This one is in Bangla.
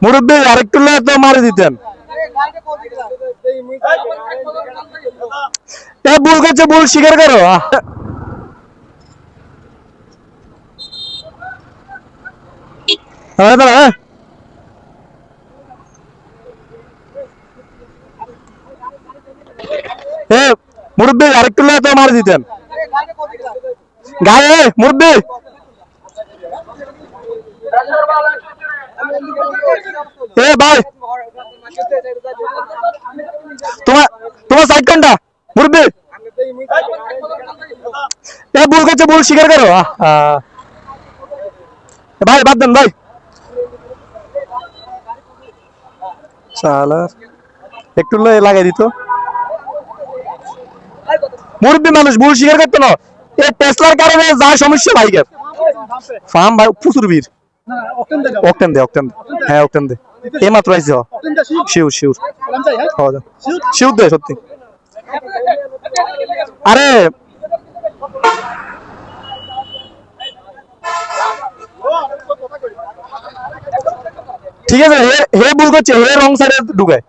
মুরব্বী আরেকটু তো মারি দিতেন। ভুল করছে, ভুল স্বীকার করো। মুরব্বী আরেকটু তো মারি দিতেন গায়ে। মুরব্বী ভাই তোমার তোমার সাইড কোনটা মুরব্বী? ভুল করছে, ভুল স্বীকার করো। ভাই বাদ দেন ভাই। শালা একটু লাগাই দিত। মুরব্বী মানুষ ভুল স্বীকার করতো না। এই টেসলার কারণে যা সমস্যা বাইকের ফার্ম ভাই প্রচুর ভিড়। অকটেন দে, অকটেন দে। হ্যাঁ অকটেন দে, এই মাত্র আইছে। শিওর শিওর শিওর দে সত্যি। আরে ঠিক আছে, হে ভুল করছে, হে রং সাইডে ঢুকায়।